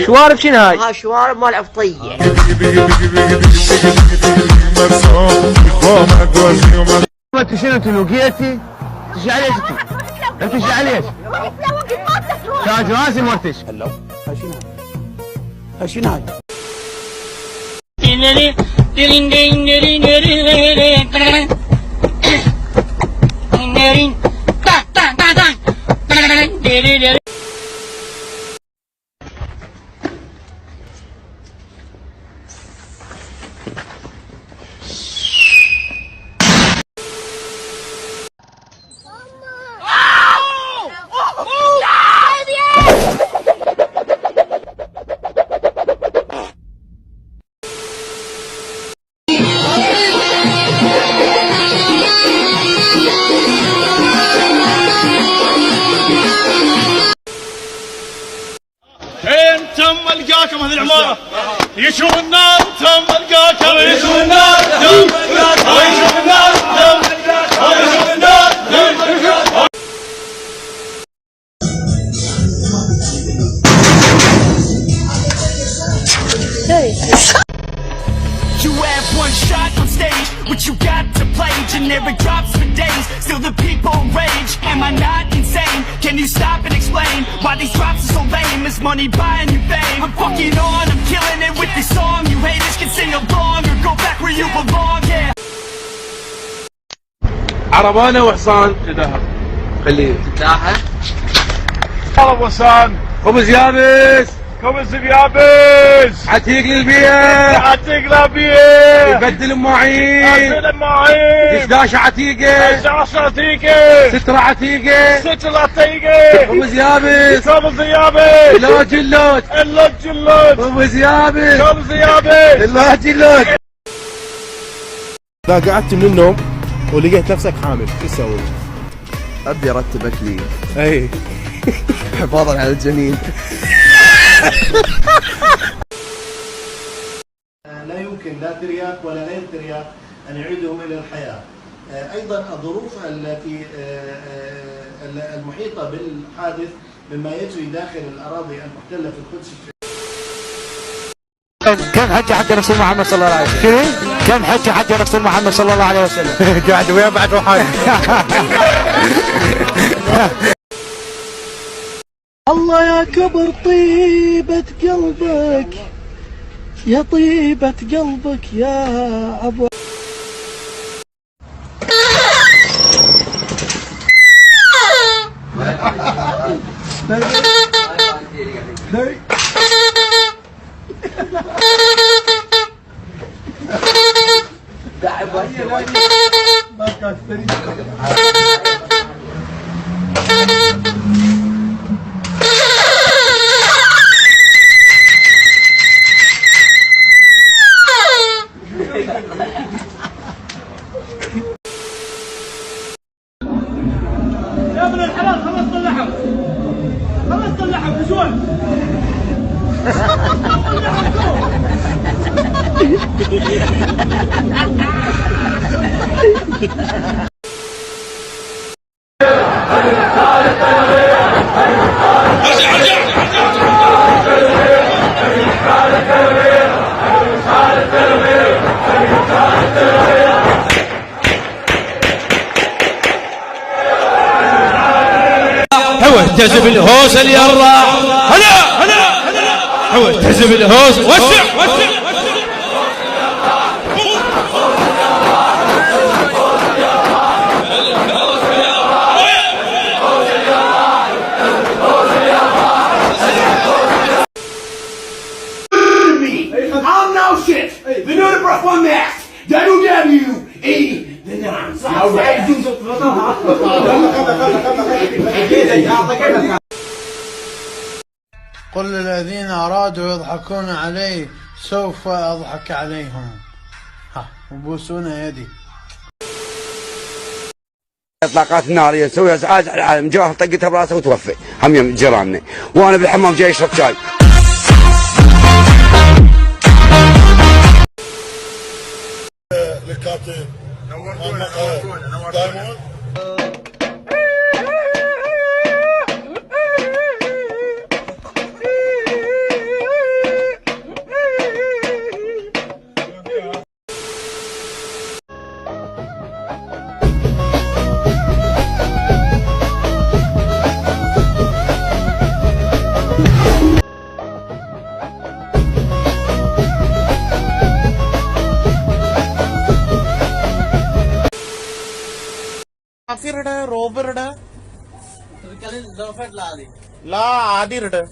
شوارب شنو هاي؟ ها شوارب مال عفطية. انت شنو تلوقيتي؟ تشي عليش انت؟ تشي عليش؟ تاج راسي مرتش. هلا هاي شنو هاي؟ تم القاكم هذه العمارة يشوف النار تم القاكم يشوف النار تم القاكم يشوف النار تم القاكم يشوف النار تم القاكم. You have one shot on stage, what you got to play, generic drops for days, still the people rage. Am I not insane? Can you stop and explain why these drops are so lame? Is money buying you fame? I'm fucking on, I'm killing it with this song. You haters can sing along or go back where you belong, yeah. عربانة وحصان تداهى خليه تداهى. عرب وحصان خبز يابس خبز يابس عتيق للبيت عتيق للبيت يبدل المواعين يبدل المواعين 11 عتيقة 11 عتيقة 6 عتيقة 6 عتيقة خبز يابس خبز يابس لا جلوت الا جلوت خبز يابس خبز يابس لا جلوت. إذا قعدت من النوم ولقيت نفسك حامل شو تسوي؟ أبي أرتب أكلي أي حفاظا على الجنين. لا يمكن لا ترياك ولا غير ترياك أن يعيدهم إلى الحياة. أيضا الظروف التي المحيطة بالحادث مما يجري داخل الأراضي المحتلة في القدس. كم حج حج رسول محمد صلى الله عليه وسلم؟ كم حج حج رسول محمد صلى الله عليه وسلم؟ قاعد ويا بعد روحاني. الله يا كبر طيبة قلبك يا طيبة قلبك يا أبو يا ابن الحلال خلصت اللحم خلصت اللحم بشوي. هو اهتزم الهوس اللي يرى هلا هلا هلا هو اهتزم الهوس وسع وسع. I'm no shit. The new breath one max. WWE. The nines. قل للذين أرادوا يضحكون علي سوف أضحك عليهم وبوسون يدي. اطلاقات النار يسوي ازعاج على العالم. جوهر طقتها براسه وتوفي هم يم جيراننا وانا بالحمام جاي اشرب شاي. للكابتن نورتونا മാഫിയറുടെ റോബറുടെ ലാ ആദിറുടെ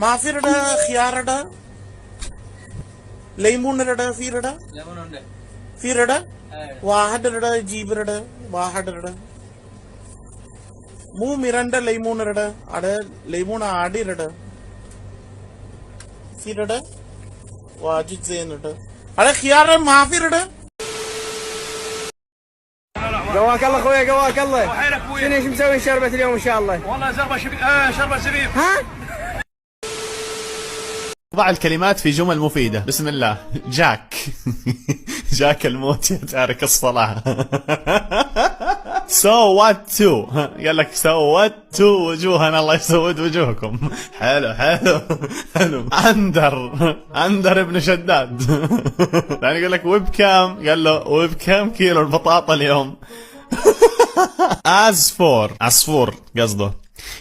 മാഫിയറുടെ ഖിയാറുടെ ലൈമൂണറുടെ ഫീറുടെ വാഹഡറുടെ ജീബറുടെ വാഹഡറുടെ മൂ മിറന്റെ ലൈമൂണറുടെ അടെ ലൈമൂണ ആടിറുടെ ഫീറുടെ واجد زين على خيار ما في رده قواك الله اخويا قواك الله شنو ايش مسوي شربة اليوم ان شاء الله؟ والله شربة زبيب. ها؟ ضع الكلمات في جمل مفيدة. بسم الله. جاك جاك الموت يا تارك الصلاة. سودت قال لك سودت وجوهنا الله يسود وجوهكم. حلو حلو حلو. اندر ابن شداد يعني يقول لك وبكام؟ قال له وبكام كيلو البطاطا اليوم؟ عصفور قصده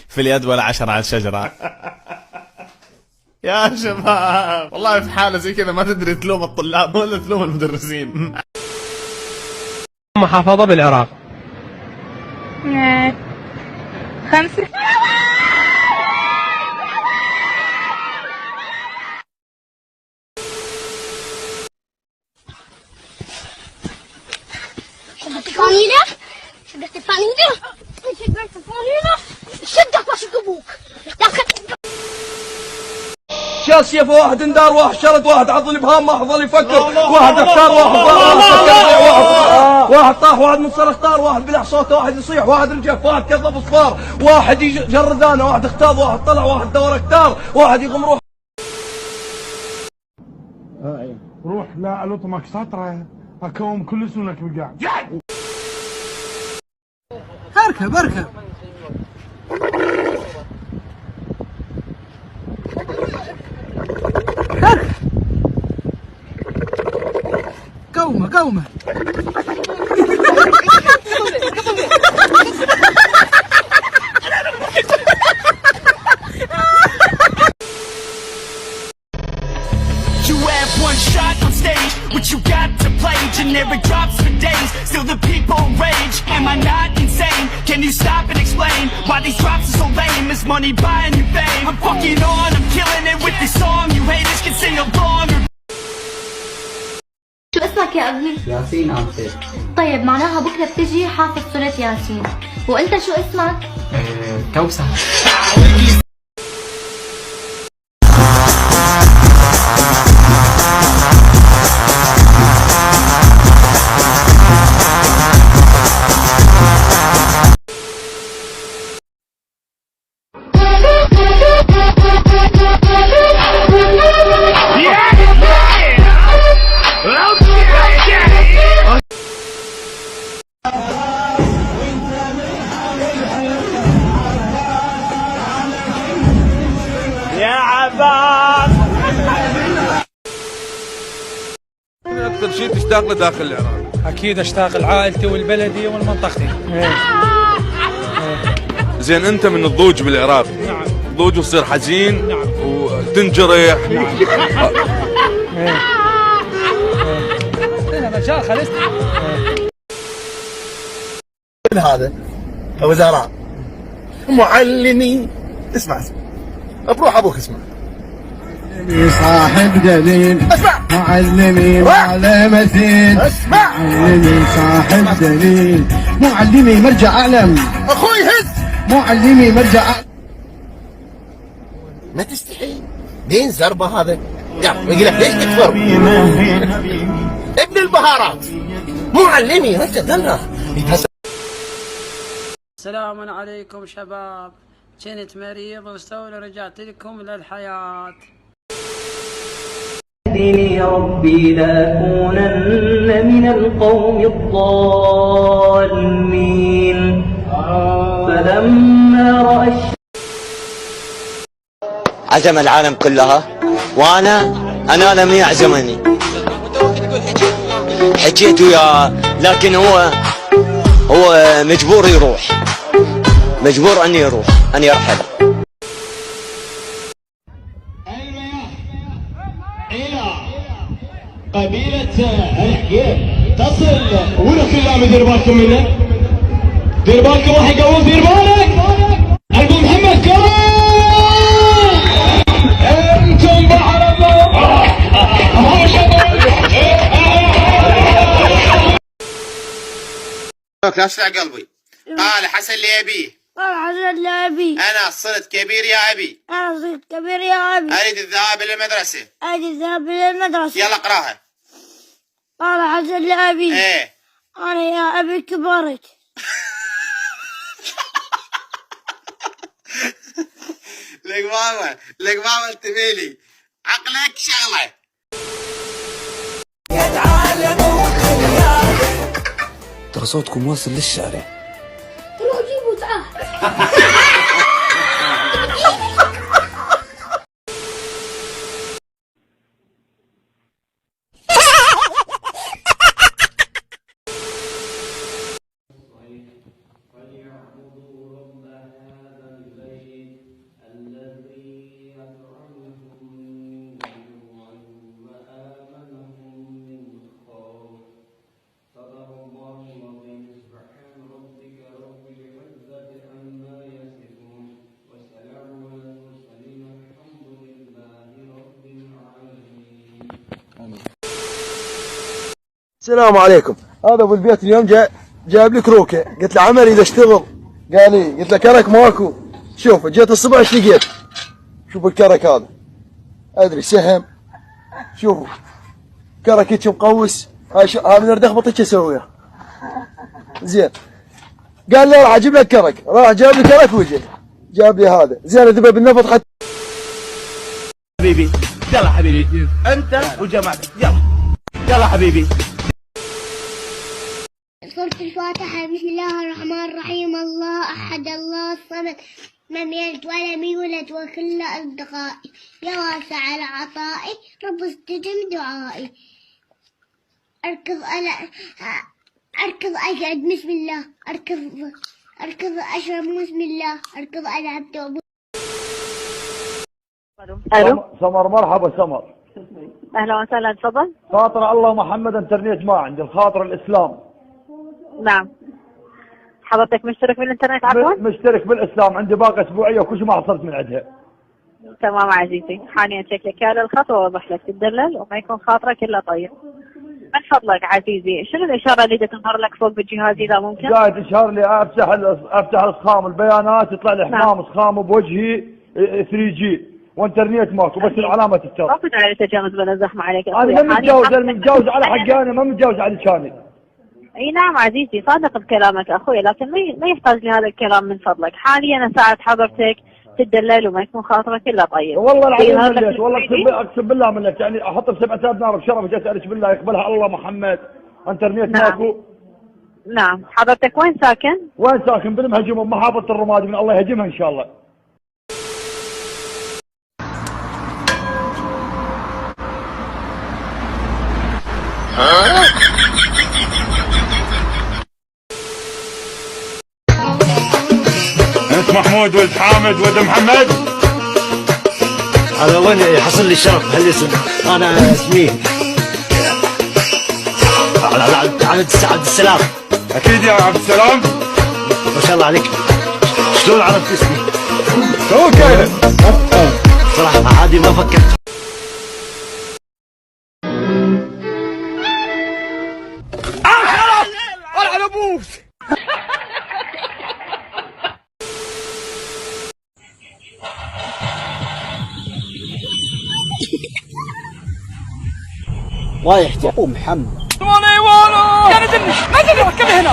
في اليد ولا 10 على الشجرة. يا شباب والله في حالة زي كذا ما تدري تلوم الطلاب ولا تلوم المدرسين. محافظة بالعراق 5 شدت الفانيلة شدت وش ابوك شال سيف واحد اندار واحد شرد واحد عض الابهام ما حضل يفكر واحد اختار واحد واحد طاح واحد من صار اختار واحد بلع صوته واحد يصيح واحد رجف واحد كذب اصفار واحد يجرد انا واحد اختار واحد طلع واحد دور اكتار واحد يقوم روح لا لطمك سطره اكوم كل سنك بقاع اركب قومه You have one shot on stage, what you got to play? Generic drops for days, still the people rage. Am I not insane? Can you stop and explain why these drops are so lame? Is money buying you fame? I'm fucking on, I'm killing it with this song. You haters can sing along. شو اسمك يا ابني؟ ياسين عبد. طيب معناها بكره بتجي حافظ سورة ياسين، وانت شو اسمك؟ كوثر. اكثر شيء تشتاق له داخل العراق؟ اكيد اشتاق لعائلتي والبلدي ومنطقتي. زين انت من الضوج بالعراق؟ نعم. ضوج وتصير حزين. نعم. وتنجرح. انا مجال خلصت. هذا وزراء معلمي اسمع بروح ابوك اسمع صاحب دليل معلمي معلمتين معلمي صاحب دليل معلمي مرجع اعلم اخوي هز معلمي مرجع ما تستحي دين زربه هذا يقول لك ليش تكفر ابن البهارات معلمي رجع ذنه. السلام عليكم شباب، كنت مريض واستولى رجعت لكم للحياة. اهدني يا ربي لأكونن من القوم الضالين. فلما رأى عزم العالم كلها وانا لم يعزمني. حكيت وياه لكن هو مجبور يروح، مجبور ان يروح ان يرحل. إلى قبيلة الحقيق تصل ولك اللعبة دير بالكم منه. دير بالكم راح يقوم دير بالك. ابو محمد كرم انتم بحر الله. لا اشفع قلبي. قال حسن لأبيه. قال حسن لأبي. أنا صرت كبير يا أبي. أنا صرت كبير يا أبي. أريد الذهاب إلى المدرسة. أريد الذهاب إلى المدرسة. يلا اقراها. قال حسن لأبي. إيه. أنا يا أبي كبرت. لك ماما انتبهلي. عقلك شغلة. ترى صوتكم واصل للشارع. روح جيبوا تعال. السلام عليكم. هذا ابو البيت اليوم جايب لي كروكه. قلت له عمري اذا اشتغل. قال لي قلت له كرك ماكو. شوف جيت الصبح ايش لقيت. شوف الكرك هذا ادري سهم. شوفوا كرك هيك مقوس. هذا من اريد اخبط هيك اسويها زين. قال لي راح اجيب لك كرك. راح جاب لي كرك وجه جاب لي هذا زين. ذبه بالنفط حتى حبيبي. يلا حبيبي انت وجماعتك. يلا حبيبي. سورة الفاتحة. بسم الله الرحمن الرحيم. الله أحد الله الصمد لم يلد ولم يولد وكل أصدقائي يا واسع العطاء رب استجب دعائي. أركض أقعد بسم الله. أركض أشرب بسم الله. أركض ألعب توب. الو سمر. مرحبا سمر. اهلا وسهلا تفضل. خاطر الله محمد انترنت ما عندي. الخاطر الاسلام. نعم حضرتك مشترك بالانترنت عفوا؟ مشترك بالاسلام. عندي باقه اسبوعيه وكل شيء ما حصلت من عندها. تمام عزيزي حاليا شكلك على الخط واوضح لك تدلل وما يكون خاطرك الا طيب. من فضلك عزيزي شنو الاشاره اللي تظهر لك فوق بالجهاز اذا ممكن؟ قاعد اشهر لي افتح الاسخام البيانات يطلع لي حمام اسخام بوجهي 3G وانترنت ماكو بس العلامه تتشر. ما كنت على تجاوز ولا زحمه عليك انا ما متجاوز. انا متجاوز على حقي. انا ما متجاوز على لساني. اي نعم عزيزي صادق بكلامك اخوي لكن ما يحتاج لهذا الكلام من فضلك. حاليا اساعد حضرتك تدلل وما يكون خاطرك الا طيب. والله العظيم مليت. والله اقسم بالله مليت. يعني احط ب7 نار بشرف جالس اسالك بالله يقبلها الله محمد. انترنت ماكو. نعم حضرتك وين ساكن؟ وين ساكن؟ بالمهجم محافظه الرمادي. من الله يهجمها ان شاء الله. انت محمود ولد حامد ولد محمد. هذا وين يحصل لي الشرف بهالاسم؟ انا اسمي عبد السلام. اكيد يا عبد السلام. ما شاء الله عليك. شلون عرفت اسمي؟ اوكي صراحه عادي ما فكرت. على ابوك. رايح ابو محمد. يا نزلني ركبني هنا.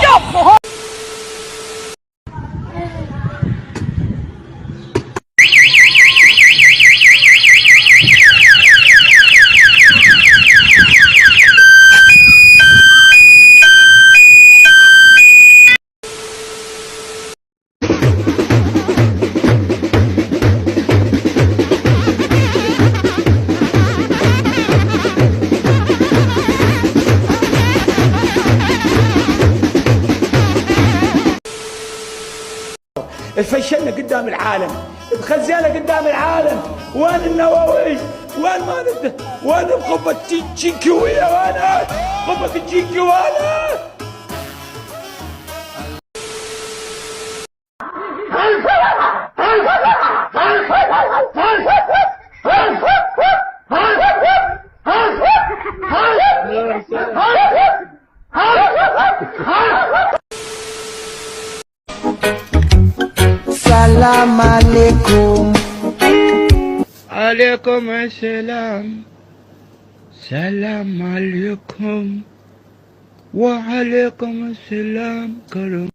فشلنا قدام العالم. تخزينا قدام العالم. وين النووي؟ وين ما نبدا؟ وين القبة التشيكوية؟ وين امك تجيك جواله. السلام عليكم. عليكم السلام. سلام عليكم. وعليكم السلام. كرم.